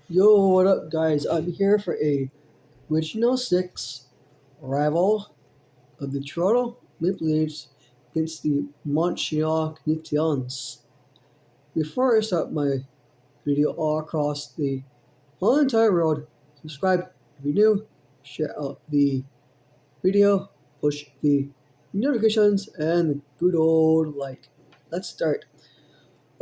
Yo, what up, guys? I'm here for a Regional 6 rival of the Toronto Maple Leafs against the Montreal Canadiens. Before I start my video all across the whole entire world, subscribe if you're new, share out the video, push the notifications, and the good old like. Let's start.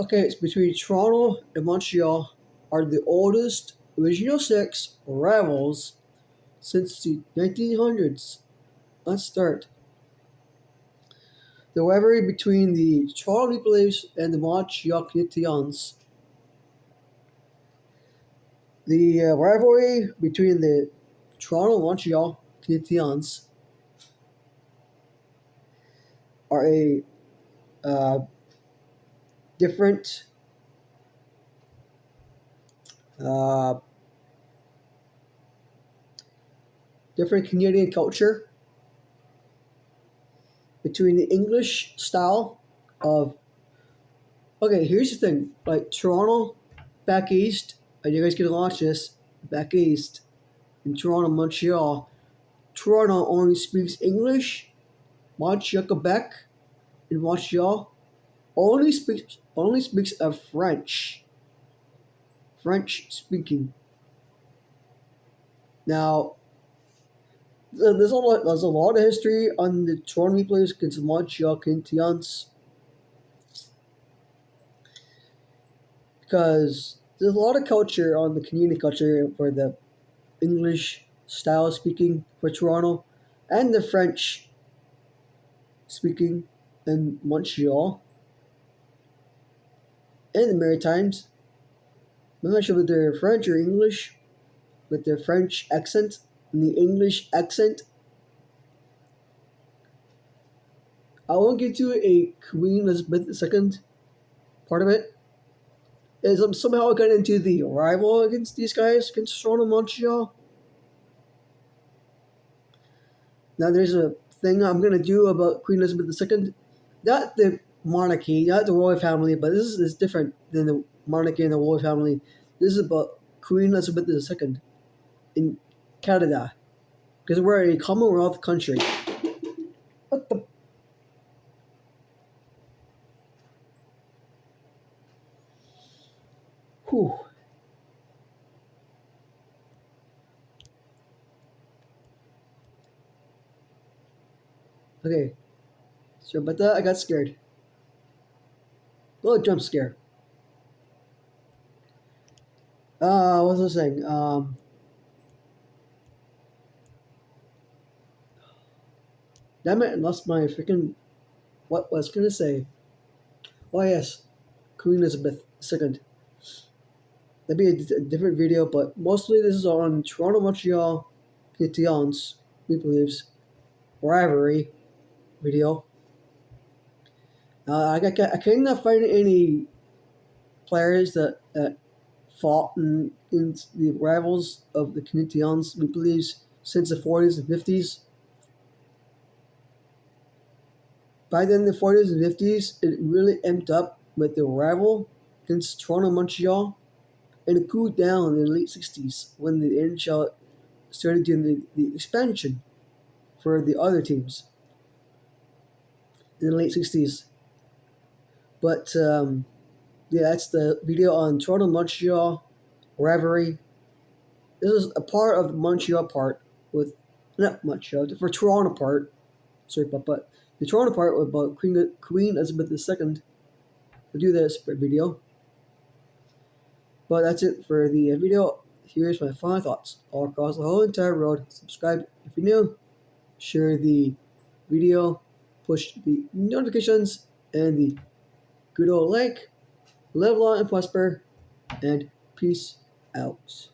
Okay, it's between Toronto and Montreal are the oldest Regional 6 rivals since the 1900s. Let's start. The rivalry between the Toronto Maple Leafs and the Montreal Canadiens. The rivalry between the Toronto and Montreal Canadiens are a uh, different uh, different Canadian culture between the English style of. Okay, here's the thing. Like Toronto, back east, and you guys can watch this. Back east in Toronto, Montreal. Toronto only speaks English. Montreal, Quebec, in Montreal only speaks of French. French speaking. Now, there's a lot of history on the Toronto Maple Leafs against the Montreal Canadiens because there's a lot of culture on the Canadian culture for the English style speaking for Toronto and the French speaking in Montreal and the Maritimes. I'm not sure if they're French or English, with their French accent and the English accent. I won't get to a Queen Elizabeth II part of it. Is somehow I got into the rival against these guys, against Toronto Montreal. Now there's a thing I'm gonna do about Queen Elizabeth II. Not the monarchy, not the royal family, but this is different than the monarchy and the royal family. This is about Queen Elizabeth II in Canada. Because we're a Commonwealth country. What the? Whew. Okay. So, but I got scared. A little jump scare. What was I saying? Damn it, I lost my freaking. What was I gonna say? Oh, yes. Queen Elizabeth II. That'd be a different video, but mostly this is on Toronto Montreal Canadiens Maple Leafs rivalry video. I cannot find any players that fought in the rivals of the Canadiens Maple Leafs since the 40s and 50s. By then, the 40s and 50s, it really amped up with the rival against Toronto Montreal, and it cooled down in the late 60s when the NHL started doing the expansion for the other teams in the late 60s. But yeah, that's the video on Toronto Montreal rivalry. This is a part of the Montreal part with not Montreal for Toronto part. Sorry, but the Toronto part about Queen Elizabeth II. We'll do this video. But that's it for the video. Here's my final thoughts all across the whole entire world. Subscribe if you're new. Share the video. Push the notifications and the good old like. Live long and prosper. And peace out.